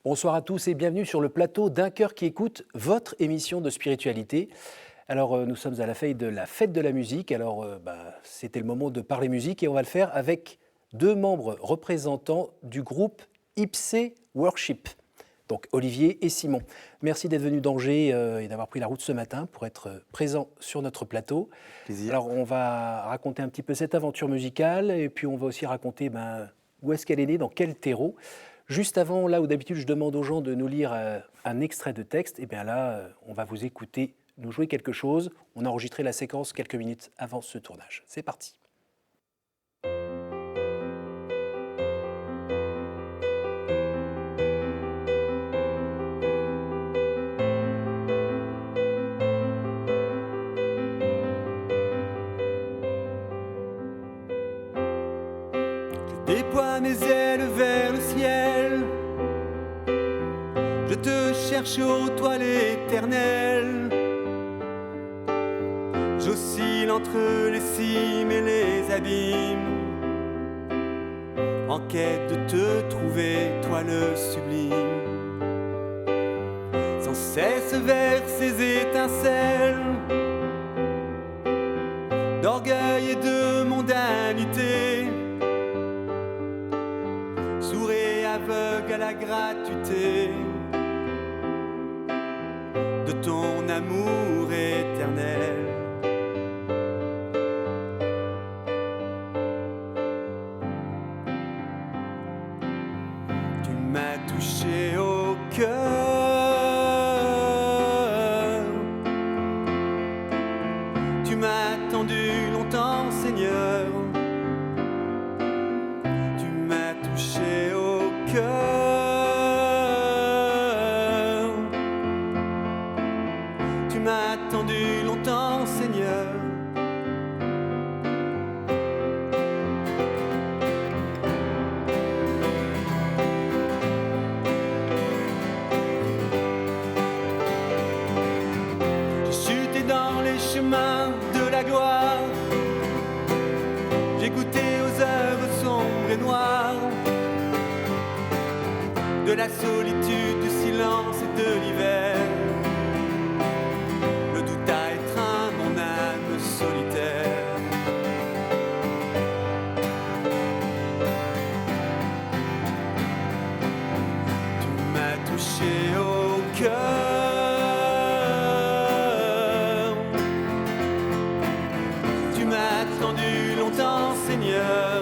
Bonsoir à tous et bienvenue sur le plateau d'Un cœur qui écoute, votre émission de spiritualité. Alors, nous sommes à la veille de la fête de la musique. Alors, c'était le moment de parler musique et on va le faire avec deux membres représentants du groupe Ipse Worship. Donc, Olivier et Simon. Merci d'être venus d'Angers et d'avoir pris la route ce matin pour être présents sur notre plateau. Plaisir. Alors, on va raconter un petit peu cette aventure musicale et puis on va aussi raconter où est-ce qu'elle est née, dans quel terreau. Juste avant, là où d'habitude je demande aux gens de nous lire un extrait de texte, et bien là, on va vous écouter nous jouer quelque chose. On a enregistré la séquence quelques minutes avant ce tournage. C'est parti. Je déploie mes ailes vers le ciel. Je te cherche ô toi l'Éternel. J'oscille entre les cimes et les abîmes, en quête de te trouver, toi le sublime. Sans cesse vers ces étincelles d'orgueil et de mondanité, sourd et aveugle à la gratuité de ton amour éternel. Tu m'as touché au cœur, tu m'as attendu longtemps, Seigneur. Tu m'as touché au cœur, tu m'as attendu longtemps, Seigneur. J'ai chuté dans les chemins de la gloire, j'ai goûté aux heures sombres et noires de la solitude, du silence et de l'hiver. Le doute a étreint mon âme solitaire. Tu m'as touché au cœur, tu m'as attendu longtemps, Seigneur.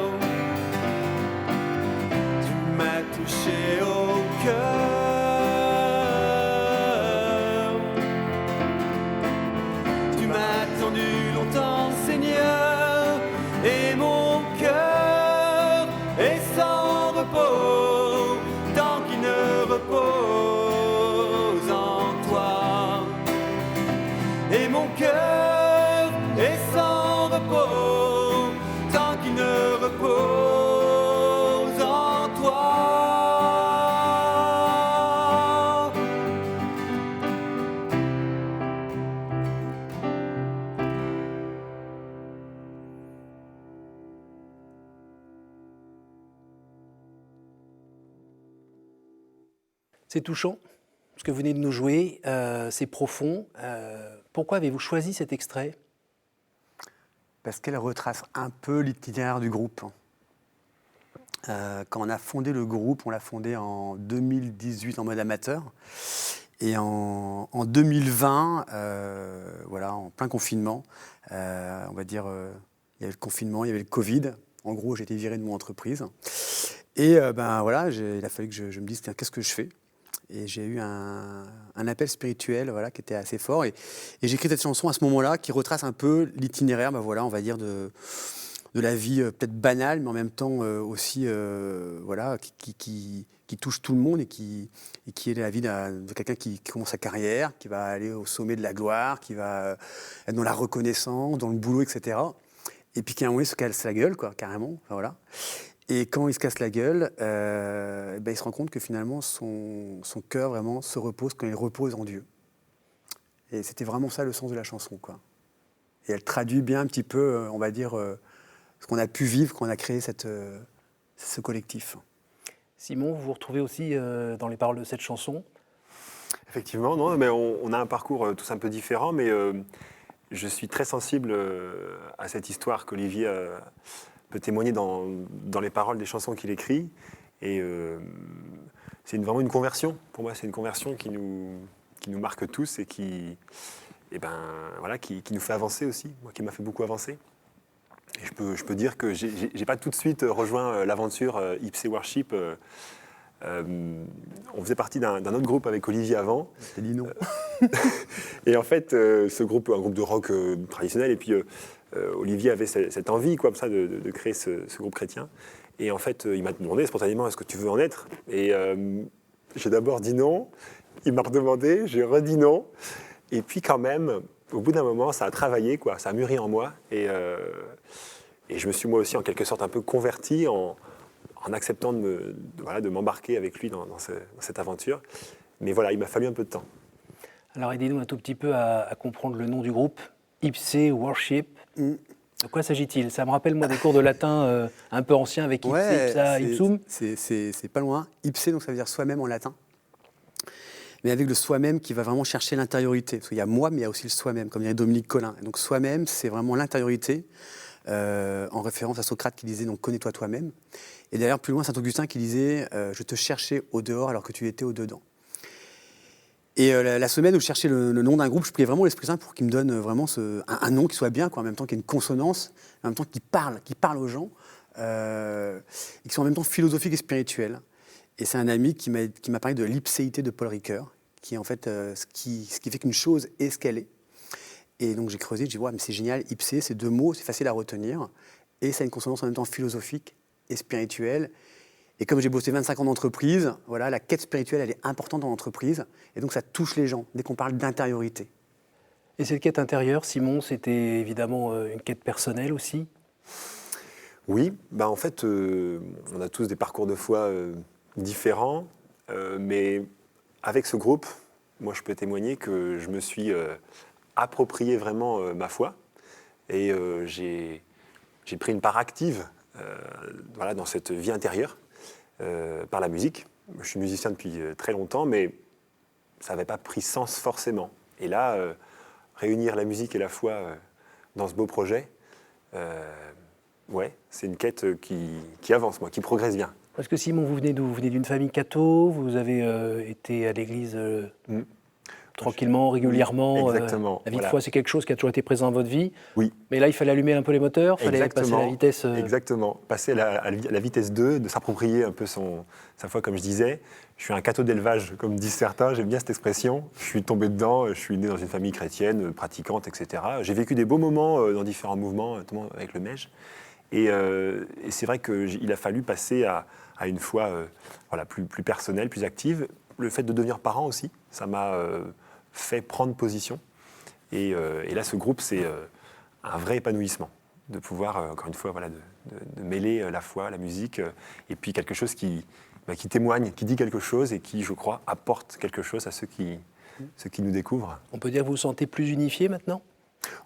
Tu m'as touché au cœur, tu m'as attendu longtemps, Seigneur. Et mon cœur est sans repos tant qu'il ne repose en toi. Et mon cœur est sans repos tant qu'il ne repose en toi. C'est touchant, ce que vous venez de nous jouer. C'est profond. Pourquoi avez-vous choisi cet extrait ? Parce qu'elle retrace un peu l'itinéraire du groupe. Quand on a fondé le groupe, on l'a fondé en 2018 en mode amateur. Et en 2020, en plein confinement, on va dire, il y avait le confinement, il y avait le Covid. En gros, j'ai été viré de mon entreprise. Et il a fallu que je me dise, tiens, qu'est-ce que je fais ? Et j'ai eu un appel spirituel qui était assez fort. Et j'ai écrit cette chanson à ce moment-là qui retrace un peu l'itinéraire, on va dire, de la vie peut-être banale, mais en même temps aussi qui touche tout le monde et qui est la vie de quelqu'un qui commence sa carrière, qui va aller au sommet de la gloire, qui va être dans la reconnaissance, dans le boulot, etc. Et puis qui à un moment se casse la gueule, carrément. Et quand il se casse la gueule, il se rend compte que finalement son cœur vraiment se repose quand il repose en Dieu. Et c'était vraiment ça le sens de la chanson, Et elle traduit bien un petit peu, ce qu'on a pu vivre quand on a créé ce collectif. Simon, vous vous retrouvez aussi dans les paroles de cette chanson. Effectivement, non, mais on a un parcours tous un peu différent, mais je suis très sensible à cette histoire qu'Olivier peut témoigner dans les paroles des chansons qu'il écrit. Et c'est vraiment une conversion. Pour moi, c'est une conversion qui nous marque tous et qui nous fait avancer aussi, moi qui m'a fait beaucoup avancer. Et je peux dire que j'ai pas tout de suite rejoint l'aventure Ipsé Worship. On faisait partie d'un autre groupe avec Olivier avant. C'est Lino. Et en fait, ce groupe, un groupe de rock traditionnel, et puis Olivier avait cette envie comme ça, de créer ce groupe chrétien. Et en fait, il m'a demandé spontanément, est-ce que tu veux en être? Et j'ai d'abord dit non. Il m'a redemandé, j'ai redit non. Et puis quand même, au bout d'un moment, ça a travaillé, quoi, ça a mûri en moi. Et je me suis moi aussi en quelque sorte un peu converti en acceptant de m'embarquer avec lui dans cette aventure. Mais voilà, il m'a fallu un peu de temps. Alors aidez-nous un tout petit peu à comprendre le nom du groupe, Ipsé Worship. De quoi s'agit-il? Ça me rappelle moi des cours de latin un peu anciens avec Ipsé, Ipsa, Ipsum. C'est pas loin. Ipsé, donc ça veut dire soi-même en latin. Mais avec le soi-même qui va vraiment chercher l'intériorité. Parce qu'il y a moi, mais il y a aussi le soi-même, comme dirait Dominique Collin. Et donc soi-même, c'est vraiment l'intériorité, en référence à Socrate qui disait donc connais-toi toi-même. Et d'ailleurs, plus loin, Saint-Augustin qui disait je te cherchais au dehors alors que tu étais au dedans. Et la semaine où je cherchais le nom d'un groupe, je priais vraiment l'Esprit Saint pour qu'il me donne vraiment un nom qui soit bien, quoi, en même temps qu'il y ait une consonance, en même temps qui parle aux gens, et qui soit en même temps philosophique et spirituel. Et c'est un ami qui m'a parlé de l'ipséité de Paul Ricoeur, qui est en fait ce qui fait qu'une chose est ce qu'elle est. Et donc j'ai creusé, j'ai dit, ouais, mais c'est génial, ipsé, c'est deux mots, c'est facile à retenir, et ça a une consonance en même temps philosophique et spirituelle. Et comme j'ai bossé 25 ans d'entreprise, voilà, la quête spirituelle, elle est importante dans l'entreprise, et donc ça touche les gens, dès qu'on parle d'intériorité. Et cette quête intérieure, Simon, c'était évidemment une quête personnelle aussi? Oui, en fait, on a tous des parcours de foi différents, mais avec ce groupe, moi je peux témoigner que je me suis approprié vraiment ma foi, et j'ai pris une part active dans cette vie intérieure par la musique. Je suis musicien depuis très longtemps, mais ça n'avait pas pris sens forcément. Et là, réunir la musique et la foi dans ce beau projet, c'est une quête qui avance, qui progresse bien. Parce que Simon, vous venez d'où? Vous venez d'une famille catho, vous avez été à l'église tranquillement, régulièrement. Exactement. La vie de foi, c'est quelque chose qui a toujours été présent dans votre vie. Oui. Mais là, il fallait allumer un peu les moteurs, il fallait passer à la vitesse. Exactement. Passer à la vitesse 2, de s'approprier un peu sa foi, comme je disais. Je suis un catho d'élevage, comme disent certains, j'aime bien cette expression. Je suis tombé dedans, je suis né dans une famille chrétienne, pratiquante, etc. J'ai vécu des beaux moments dans différents mouvements, notamment avec le MEJ. Et c'est vrai qu'il a fallu passer à une foi plus personnelle, plus active. Le fait de devenir parent aussi, ça m'a fait prendre position. Et là, ce groupe, c'est un vrai épanouissement de pouvoir, encore une fois, de mêler la foi, la musique, et puis quelque chose qui témoigne, qui dit quelque chose et qui, je crois, apporte quelque chose à ceux qui nous découvrent. On peut dire que vous vous sentez plus unifié maintenant?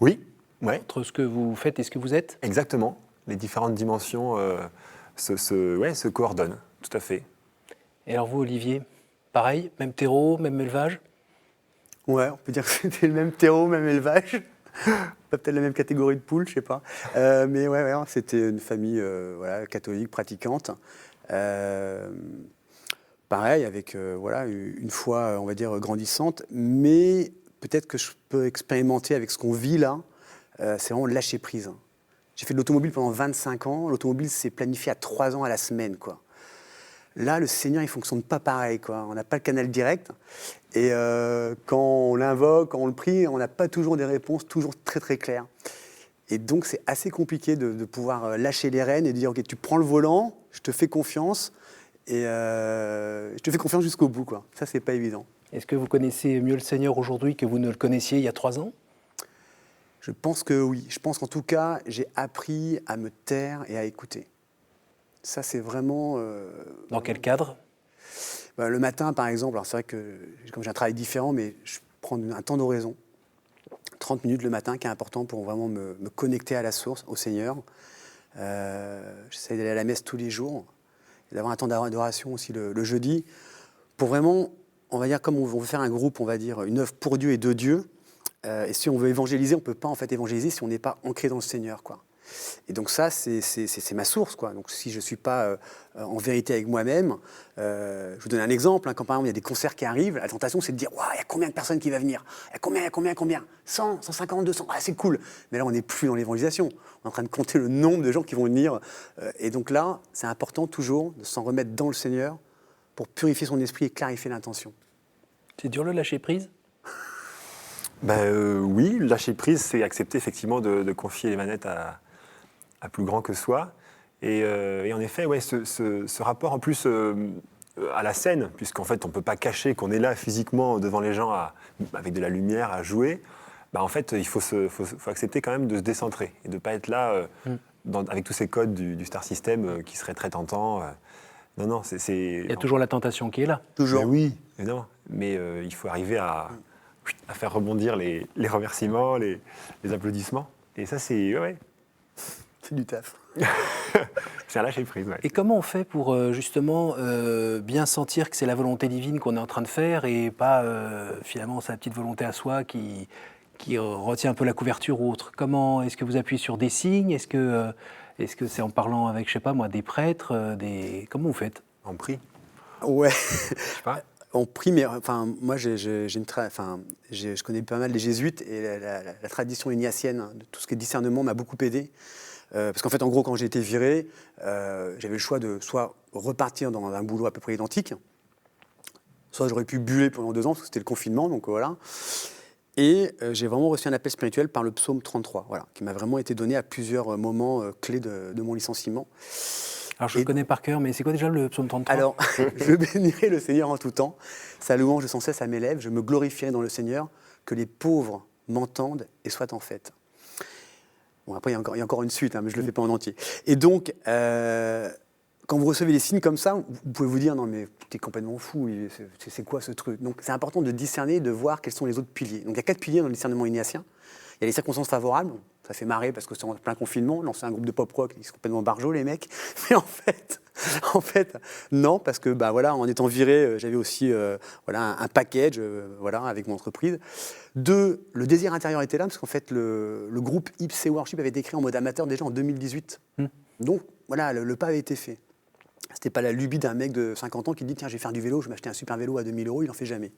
Oui, ouais. Entre ce que vous faites et ce que vous êtes? Exactement. Les différentes dimensions se coordonnent, tout à fait. Et alors vous, Olivier, pareil, même terreau, même élevage? Ouais, on peut dire que c'était le même terreau, même élevage. Peut-être la même catégorie de poules, je sais pas. Mais ouais, c'était une famille catholique, pratiquante. Pareil, avec une foi, on va dire, grandissante. Mais peut-être que je peux expérimenter avec ce qu'on vit là, c'est vraiment lâcher prise. J'ai fait de l'automobile pendant 25 ans. L'automobile, c'est planifié à 3 ans à la semaine, quoi. Là, le Seigneur, il ne fonctionne pas pareil, quoi. On n'a pas le canal direct. Et quand on l'invoque, quand on le prie, on n'a pas toujours des réponses toujours très, très claires. Et donc, c'est assez compliqué de pouvoir lâcher les rênes et de dire, OK, tu prends le volant, je te fais confiance, et je te fais confiance jusqu'au bout, quoi. Ça, c'est pas évident. Est-ce que vous connaissez mieux le Seigneur aujourd'hui que vous ne le connaissiez il y a 3 ans? Je pense que oui. Je pense qu'en tout cas, j'ai appris à me taire et à écouter. Ça, c'est vraiment... Dans quel cadre? Le matin, par exemple, alors c'est vrai que comme j'ai un travail différent, mais je prends un temps d'oraison, 30 minutes le matin, qui est important pour vraiment me connecter à la source, au Seigneur. J'essaie d'aller à la messe tous les jours. d'avoir un temps d'adoration aussi le jeudi, pour vraiment, on va dire, comme on veut faire un groupe, on va dire, une œuvre pour Dieu et de Dieu. Et si on veut évangéliser, on ne peut pas en fait évangéliser si on n'est pas ancré dans le Seigneur, quoi. Et donc ça, c'est ma source, quoi. Donc si je ne suis pas en vérité avec moi-même, je vous donne un exemple, hein, quand par exemple il y a des concerts qui arrivent, la tentation c'est de dire, waouh, il y a combien de personnes qui vont venir? Il y a combien 100, 150, 200, ah, c'est cool. Mais là, on n'est plus dans l'évangélisation. On est en train de compter le nombre de gens qui vont venir. Et donc là, c'est important toujours de s'en remettre dans le Seigneur pour purifier son esprit et clarifier l'intention. C'est dur le lâcher prise? Oui, lâcher prise, c'est accepter effectivement de confier les manettes à plus grand que soi. Et en effet, ouais, ce rapport en plus à la scène, puisqu'en fait on ne peut pas cacher qu'on est là physiquement devant les gens avec de la lumière à jouer, en fait il faut accepter quand même de se décentrer et de ne pas être là avec tous ces codes du Star System qui seraient très tentants. Non, c'est... Il y a toujours la tentation qui est là. Toujours. Mais oui, évidemment. Mais il faut arriver à faire rebondir les remerciements, les applaudissements. Et ça, c'est... Ouais. C'est du taf. C'est un lâcher-prise, ouais. Et comment on fait pour justement bien sentir que c'est la volonté divine qu'on est en train de faire et pas finalement sa petite volonté à soi qui retient un peu la couverture ou autre? Comment est-ce que vous appuyez sur des signes? Est-ce que c'est en parlant avec, je sais pas moi, des prêtres, Comment vous faites? On prie. Ouais. Je sais pas. On prie, mais enfin, moi, je connais pas mal les jésuites et la tradition ignatienne, hein, de tout ce qui est discernement, m'a beaucoup aidé. Parce qu'en fait, en gros, quand j'ai été viré, j'avais le choix de soit repartir dans un boulot à peu près identique, soit j'aurais pu buller pendant 2 ans, parce que c'était le confinement, donc voilà. Et j'ai vraiment reçu un appel spirituel par le psaume 33, voilà, qui m'a vraiment été donné à plusieurs moments clés de mon licenciement. Alors je le connais par cœur, mais c'est quoi déjà le psaume 33? Alors, je bénirai le Seigneur en tout temps, sa louange de sans cesse à mes lèvres, je me glorifierai dans le Seigneur, que les pauvres m'entendent et soient en fête. Bon, après, il y a encore une suite, hein, mais je ne le fais pas en entier. Et donc, quand vous recevez des signes comme ça, vous pouvez vous dire, non mais t'es complètement fou, c'est quoi ce truc? Donc c'est important de discerner, de voir quels sont les autres piliers. Donc il y a 4 piliers dans le discernement ignatien. Il y a les circonstances favorables, ça fait marrer parce que c'est en plein confinement, lancer un groupe de pop-rock, ils sont complètement barjots les mecs. Mais en fait, non, parce que voilà, en étant viré, j'avais aussi un package avec mon entreprise. 2, le désir intérieur était là, parce qu'en fait, le groupe IPC Worship avait été créé en mode amateur déjà en 2018. Donc voilà, le pas avait été fait. C'était pas la lubie d'un mec de 50 ans qui dit tiens, je vais faire du vélo, je vais m'acheter un super vélo à 2000 €, il n'en fait jamais.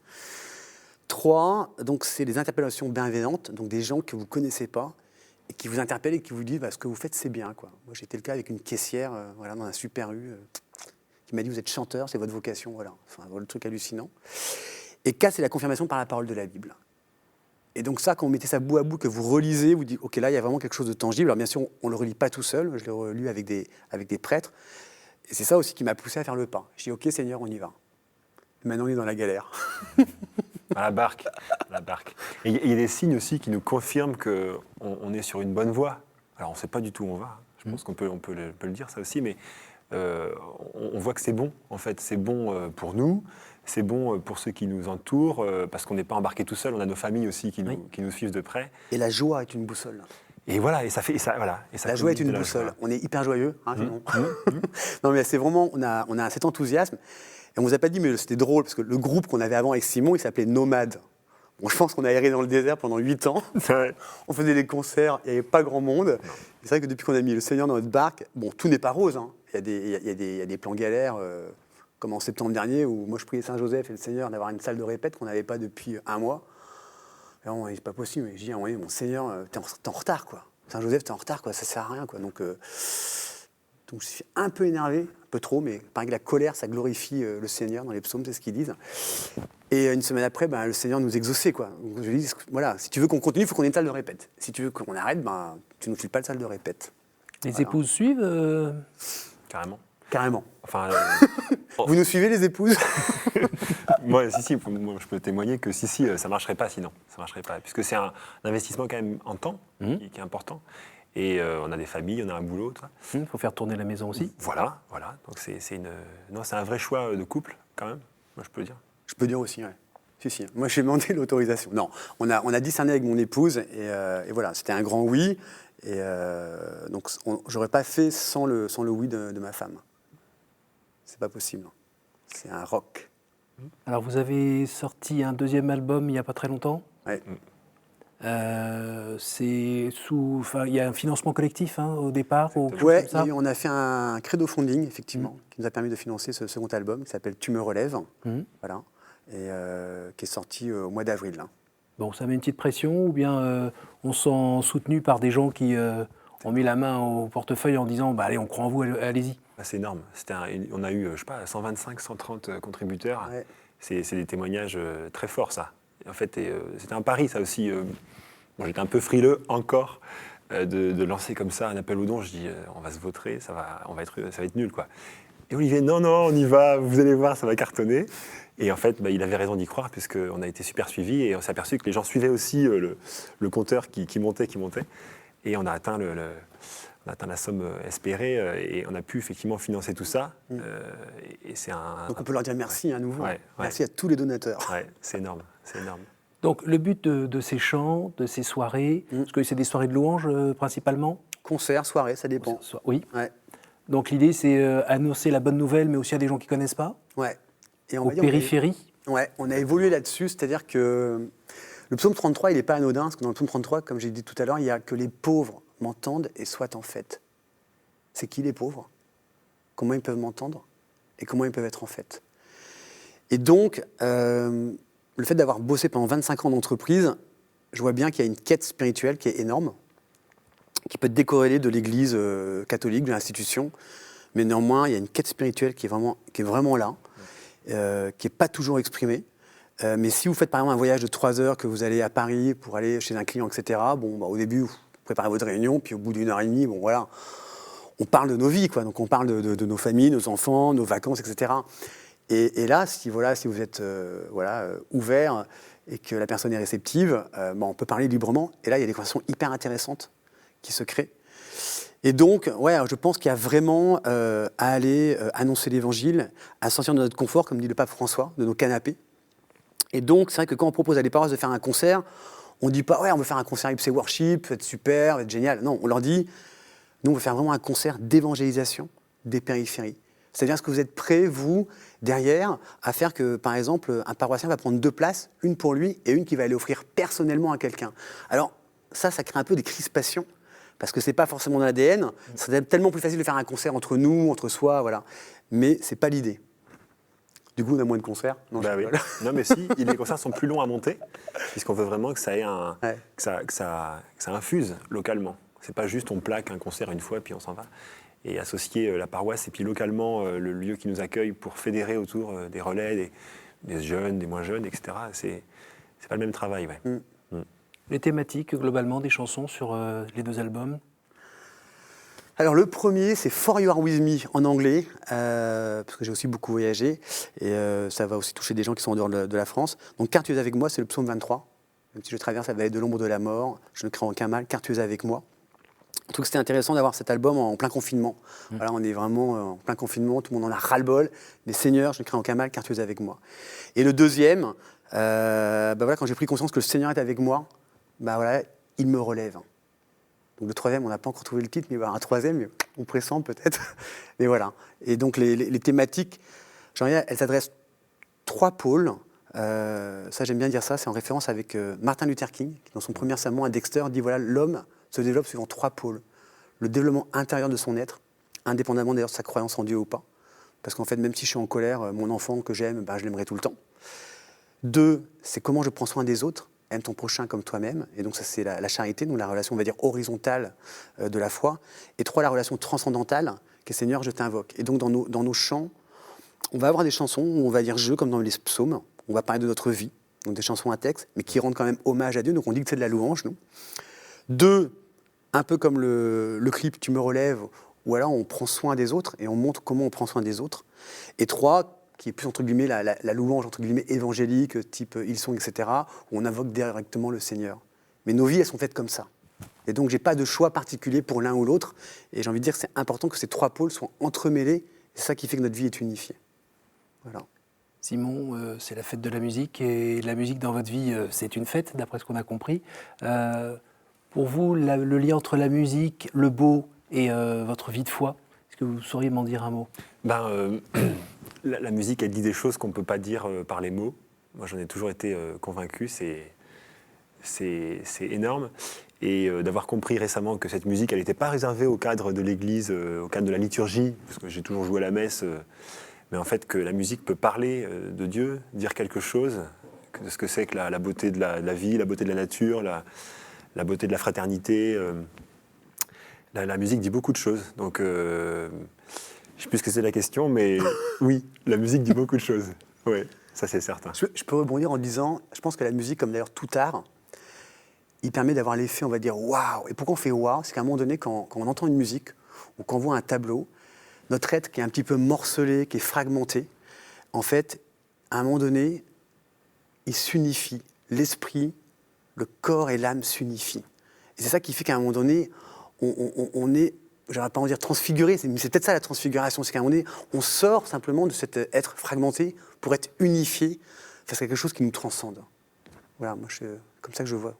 3, donc c'est les interpellations bienveillantes, donc des gens que vous ne connaissez pas et qui vous interpellent et qui vous disent ce que vous faites c'est bien, quoi. Moi j'ai été le cas avec une caissière dans un Super U qui m'a dit vous êtes chanteur, c'est votre vocation, voilà. Enfin, le truc hallucinant. Et 4, c'est la confirmation par la parole de la Bible. Et donc ça, quand vous mettez ça bout à bout, que vous relisez, vous dites ok, là il y a vraiment quelque chose de tangible. Alors bien sûr, on ne le relit pas tout seul, je l'ai relu avec des prêtres. Et c'est ça aussi qui m'a poussé à faire le pas. Je dis, ok Seigneur, on y va. Maintenant, on est dans la galère. À la barque. Et il y a des signes aussi qui nous confirment qu'on est sur une bonne voie. Alors, on ne sait pas du tout où on va. Je pense qu'on peut le dire, ça aussi. Mais on voit que c'est bon, en fait. C'est bon pour nous. C'est bon pour ceux qui nous entourent. Parce qu'on n'est pas embarqué tout seul. On a nos familles aussi qui nous suivent de près. Et la joie est une boussole. Et voilà, et ça fait, la joie est une boussole. On est hyper joyeux, hein, non, mais c'est vraiment, on a cet enthousiasme. Et on vous a pas dit, mais c'était drôle parce que le groupe qu'on avait avant avec Simon, il s'appelait Nomade. Bon, je pense qu'on a erré dans le désert pendant 8 ans. On faisait des concerts, il n'y avait pas grand monde. C'est vrai que depuis qu'on a mis le Seigneur dans notre barque, bon, tout n'est pas rose. Hein. Il y a des plans galères, comme en septembre dernier où moi je priais Saint-Joseph et le Seigneur d'avoir une salle de répète qu'on n'avait pas depuis 1 mois. Non, c'est pas possible. Mais je dis, mon Seigneur, t'es en retard, quoi. Saint-Joseph, t'es en retard, quoi. Ça sert à rien, quoi. Donc je suis un peu énervé, un peu trop, mais pareil que la colère, ça glorifie le Seigneur dans les psaumes, c'est ce qu'ils disent. Et une semaine après, le Seigneur nous exauçait, quoi. Donc je lui dis, voilà, si tu veux qu'on continue, il faut qu'on ait une salle de répète. Si tu veux qu'on arrête, tu ne nous files pas de salle de répète. Les épouses suivent Carrément. Enfin, vous nous suivez, les épouses? Moi, moi, je peux témoigner que ça marcherait pas sinon. Ça marcherait pas, puisque c'est un investissement quand même en temps qui est important. Et on a des familles, on a un boulot, tout ça. Il faut faire tourner la maison aussi. Voilà. Donc c'est un vrai choix de couple quand même. Moi, je peux le dire. Je peux dire aussi, ouais. Si. Moi, j'ai demandé l'autorisation. Non, on a discerné avec mon épouse et voilà, c'était un grand oui. Et donc, j'aurais pas fait sans le oui de ma femme. c'est pas possible. C'est un rock. Alors, vous avez sorti un deuxième album il n'y a pas très longtemps. Ouais. Il y a un financement collectif au départ ou quelque chose Ouais, comme ça. et on a fait un crowdfunding, effectivement, qui nous a permis de financer ce second album, qui s'appelle Tu me relèves, voilà, et qui est sorti au mois d'avril. Là. Bon, ça met une petite pression ou bien on se sent soutenu par des gens qui ont mis la main au portefeuille en disant bah, allez, on croit en vous, allez-y. Ah, c'est énorme. On a eu, je sais pas, 125, 130 contributeurs. Ouais. C'est des témoignages très forts, ça. En fait, c'était un pari, ça aussi. Bon, j'étais un peu frileux encore de lancer comme ça un appel aux dons. Je dis, on va se vautrer, ça va être nul, quoi. Et Olivier, non, on y va, vous allez voir, ça va cartonner. Et en fait, il avait raison d'y croire, puisqu'on a été super suivis et on s'est aperçu que les gens suivaient aussi le compteur qui montait. Et on a atteint la somme espérée et on a pu effectivement financer tout ça. Et c'est Donc on peut leur dire merci à nouveau. Ouais. Merci à tous les donateurs. Ouais, c'est énorme. Donc le but de ces chants, de ces soirées, parce que c'est des soirées de louanges principalement. Concert, soirée, ça dépend. Oui. Ouais. Donc l'idée c'est annoncer la bonne nouvelle, mais aussi à des gens qui ne connaissent pas, Ouais. Et aux périphéries. On a évolué là-dessus, c'est-à-dire que le psaume 33, il n'est pas anodin, parce que dans le psaume 33, comme j'ai dit tout à l'heure, il n'y a que les pauvres m'entendent et soient en fête. C'est qui les pauvres? Comment ils peuvent m'entendre? Et comment ils peuvent être en fête? Et donc, le fait d'avoir bossé pendant 25 ans d'entreprise, je vois bien qu'il y a une quête spirituelle qui est énorme, qui peut être décorrélée de l'Église catholique, de l'institution, mais néanmoins, il y a une quête spirituelle qui est vraiment là, qui n'est pas toujours exprimée. Mais si vous faites par exemple un voyage de 3 heures, que vous allez à Paris pour aller chez un client, etc., au début, vous préparez votre réunion, puis au bout d'1 heure et demie, on parle de nos vies, quoi. Donc on parle de nos familles, nos enfants, nos vacances, etc. Et là, si vous êtes ouvert et que la personne est réceptive, on peut parler librement. Et là, il y a des conversations hyper intéressantes qui se créent. Et donc, je pense qu'il y a vraiment à aller annoncer l'Évangile, à sortir de notre confort, comme dit le pape François, de nos canapés. Et donc, c'est vrai que quand on propose à des paroisses de faire un concert, on ne dit pas « on veut faire un concert IPC Worship, ça va être super, ça va être génial ». Non, on leur dit « nous, on veut faire vraiment un concert d'évangélisation des périphéries ». C'est-à-dire, est-ce que vous êtes prêts, vous, derrière, à faire que, par exemple, un paroissien va prendre 2 places, une pour lui et une qu'il va aller offrir personnellement à quelqu'un. Alors, ça crée un peu des crispations, parce que ce n'est pas forcément dans l'ADN. C'est tellement plus facile de faire un concert entre nous, entre soi, voilà. Mais ce n'est pas l'idée. Du coup, on a moins de concerts. Non, oui. Non, mais si, les concerts sont plus longs à monter, puisqu'on veut vraiment que ça ait que ça infuse localement. C'est pas juste on plaque un concert une fois puis on s'en va. Et associer la paroisse et puis localement le lieu qui nous accueille pour fédérer autour des relais, des jeunes, des moins jeunes, etc. C'est pas le même travail. Ouais. Les thématiques, globalement, des chansons sur les 2 albums? Alors le premier, c'est For You Are With Me en anglais, parce que j'ai aussi beaucoup voyagé, et ça va aussi toucher des gens qui sont en dehors de la France. Donc Car tu es avec moi, c'est le psaume 23. Même si je traverse la vallée de l'ombre de la mort, je ne crains aucun mal, car tu es avec moi. Je trouve que c'était intéressant d'avoir cet album en plein confinement. Voilà, on est vraiment en plein confinement, tout le monde en a ras-le-bol. Mais Seigneur, je ne crains aucun mal, car tu es avec moi. Et le deuxième, quand j'ai pris conscience que le Seigneur est avec moi, il me relève. Donc le troisième, on n'a pas encore trouvé le titre, mais un troisième, mais on pressent peut-être. Mais voilà. Et donc les thématiques, elles s'adressent 3 pôles. Ça, j'aime bien dire ça, c'est en référence avec Martin Luther King, qui dans son premier sermon à Dexter dit l'homme se développe suivant 3 pôles. Le développement intérieur de son être, indépendamment d'ailleurs de sa croyance en Dieu ou pas. Parce qu'en fait, même si je suis en colère, mon enfant que j'aime, je l'aimerai tout le temps. 2, c'est comment je prends soin des autres. Aime ton prochain comme toi-même. Et donc ça, c'est la charité, donc la relation, on va dire, horizontale de la foi. Et 3, la relation transcendantale, qui est Seigneur, je t'invoque. Et donc dans nos chants, on va avoir des chansons où on va dire je, comme dans les psaumes. On va parler de notre vie, donc des chansons à texte, mais qui rendent quand même hommage à Dieu. Donc on dit que c'est de la louange, nous. 2, un peu comme le clip Tu me relèves, où alors on prend soin des autres et on montre comment on prend soin des autres. Et 3, qui est plus entre guillemets la louange entre guillemets évangélique, type ils sont, etc., où on invoque directement le Seigneur. Mais nos vies, elles sont faites comme ça. Et donc j'ai pas de choix particulier pour l'un ou l'autre. Et j'ai envie de dire que c'est important que ces 3 pôles soient entremêlés. C'est ça qui fait que notre vie est unifiée. Voilà. Simon, c'est la fête de la musique, et la musique dans votre vie, c'est une fête, d'après ce qu'on a compris. Pour vous, le lien entre la musique, le beau et votre vie de foi, est-ce que vous sauriez m'en dire un mot? La musique, elle dit des choses qu'on ne peut pas dire par les mots. Moi, j'en ai toujours été convaincu, c'est énorme. Et d'avoir compris récemment que cette musique, elle n'était pas réservée au cadre de l'Église, au cadre de la liturgie, parce que j'ai toujours joué à la messe, mais en fait que la musique peut parler de Dieu, dire quelque chose, de ce que c'est que la beauté de la vie, la beauté de la nature, la beauté de la fraternité. La musique dit beaucoup de choses, donc je ne sais plus ce que c'est la question, mais oui, la musique dit beaucoup de choses, oui, ça c'est certain. Je peux rebondir en disant, je pense que la musique, comme d'ailleurs tout art, il permet d'avoir l'effet, on va dire, waouh. Et pourquoi on fait waouh? C'est qu'à un moment donné, quand on entend une musique ou qu'on voit un tableau, notre être qui est un petit peu morcelé, qui est fragmenté, en fait, à un moment donné, il s'unifie. L'esprit, le corps et l'âme s'unifient. Et c'est ça qui fait qu'à un moment donné, on est, je ne vais pas en dire transfiguré, mais c'est peut-être ça la transfiguration, c'est qu'à un moment donné, on sort simplement de cet être fragmenté pour être unifié face à quelque chose qui nous transcende. Voilà, moi, c'est comme ça que je vois.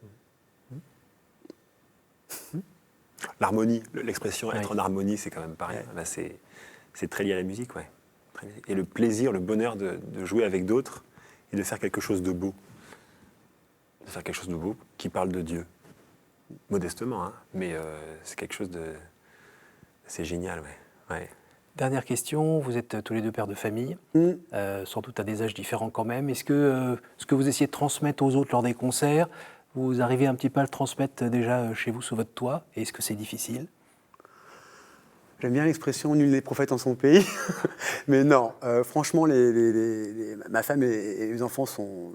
L'harmonie, l'expression être Oui. en harmonie, c'est quand même pareil. Ouais. Là, c'est très lié à la musique, ouais. Et le plaisir, le bonheur de jouer avec d'autres et de faire quelque chose de beau. De faire quelque chose de beau qui parle de Dieu. Modestement, hein, mais c'est quelque chose de... C'est génial, ouais. Ouais. Dernière question, vous êtes tous les deux pères de famille, sans doute à des âges différents quand même. Est-ce que ce que vous essayez de transmettre aux autres lors des concerts, vous arrivez un petit peu à le transmettre déjà chez vous sous votre toit? Et est-ce que c'est difficile? J'aime bien l'expression « nul n'est prophète en son pays ». Mais non, franchement, ma femme et les enfants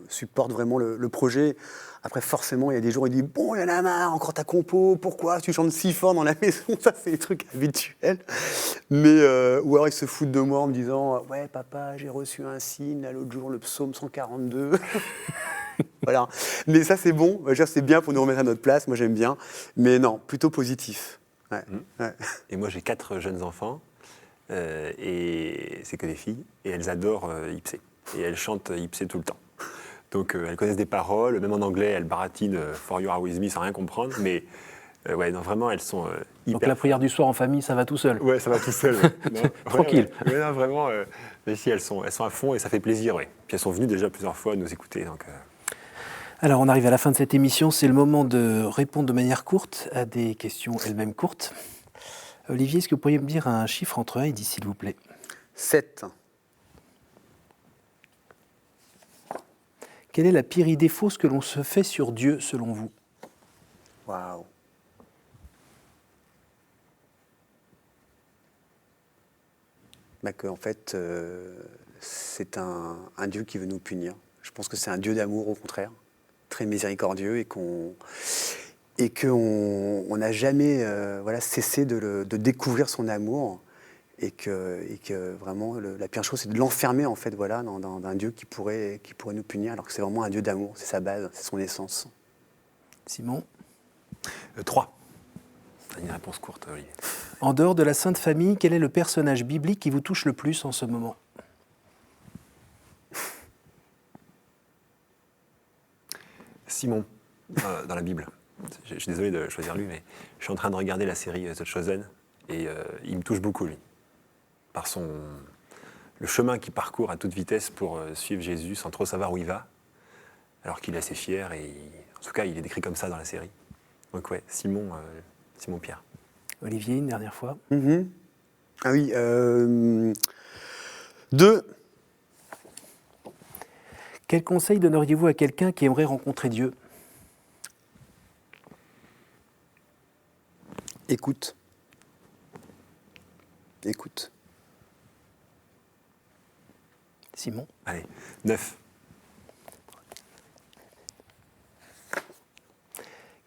supportent vraiment le projet. Après, forcément, il y a des jours où ils disent « Bon, il y en a marre, encore ta compo, pourquoi tu chantes si fort dans la maison ?» Ça, c'est des trucs habituels. Mais, ou alors, ils se foutent de moi en me disant « Ouais, papa, j'ai reçu un signe, là, l'autre jour, le psaume 142. » Voilà. Mais ça, c'est bon. Je veux dire, c'est bien pour nous remettre à notre place. Moi, j'aime bien. Mais non, plutôt positif. Ouais. Ouais. Et moi, j'ai 4 jeunes enfants, et c'est que des filles, et elles adorent Ipsé. Et elles chantent Ipsé tout le temps. Donc, elles connaissent des paroles, même en anglais, elles baratinent For You Are With Me sans rien comprendre. Mais ouais, non, vraiment, elles sont hyper... Donc la prière du soir en famille, ça va tout seul? Ouais, ça va tout seul. Non, Tranquille. Ouais, non, vraiment, les filles, elles sont à fond et ça fait plaisir, ouais. Puis elles sont venues déjà plusieurs fois nous écouter, donc... Alors, on arrive à la fin de cette émission. C'est le moment de répondre de manière courte à des questions elles-mêmes courtes. Olivier, est-ce que vous pourriez me dire un chiffre entre 1 et 10, s'il vous plaît? 7. Quelle est la pire idée fausse que l'on se fait sur Dieu, selon vous? Waouh. En fait, c'est un Dieu qui veut nous punir. Je pense que c'est un Dieu d'amour, au contraire, très miséricordieux, et qu'on n'a jamais cessé de découvrir son amour, et que vraiment la pire chose, c'est de l'enfermer en fait, dans un Dieu qui pourrait nous punir, alors que c'est vraiment un Dieu d'amour, c'est sa base, c'est son essence. Simon? 3. Une réponse courte, Olivier. En dehors de la Sainte Famille, quel est le personnage biblique qui vous touche le plus en ce moment? Simon, dans la Bible. Je suis désolé de choisir lui, mais je suis en train de regarder la série The Chosen, et il me touche beaucoup, lui. Par le chemin qu'il parcourt à toute vitesse pour suivre Jésus sans trop savoir où il va, alors qu'il est assez fier, et en tout cas, il est décrit comme ça dans la série. Donc ouais, Simon Pierre. Olivier, une dernière fois. Ah oui, 2. Quel conseil donneriez-vous à quelqu'un qui aimerait rencontrer Dieu? Écoute. Simon? Allez, 9.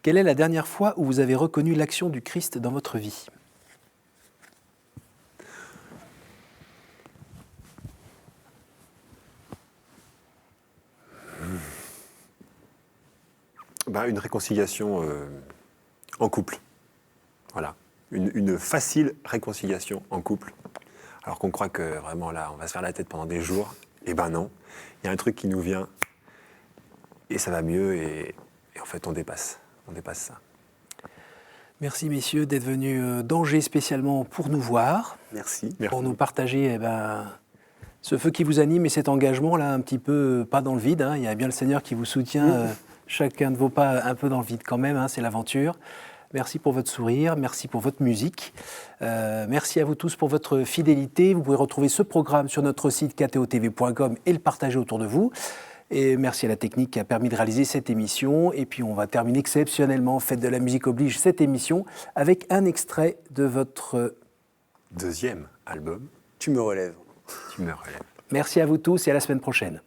Quelle est la dernière fois où vous avez reconnu l'action du Christ dans votre vie? Une réconciliation en couple. Voilà. Une facile réconciliation en couple. Alors qu'on croit que vraiment là, on va se faire la tête pendant des jours. Eh ben non. Il y a un truc qui nous vient et ça va mieux, et en fait on dépasse ça. Merci messieurs d'être venus d'Angers spécialement pour nous voir, Merci. pour nous partager ce feu qui vous anime et cet engagement là un petit peu pas dans le vide. Il y a bien le Seigneur qui vous soutient, chacun de vos pas un peu dans le vide quand même, c'est l'aventure. Merci pour votre sourire, merci pour votre musique. Merci à vous tous pour votre fidélité. Vous pouvez retrouver ce programme sur notre site ktotv.com et le partager autour de vous. Et merci à la technique qui a permis de réaliser cette émission. Et puis on va terminer exceptionnellement, Fête de la musique oblige, cette émission avec un extrait de votre Deuxième album, Tu me relèves. Tu me relèves. Merci à vous tous et à la semaine prochaine.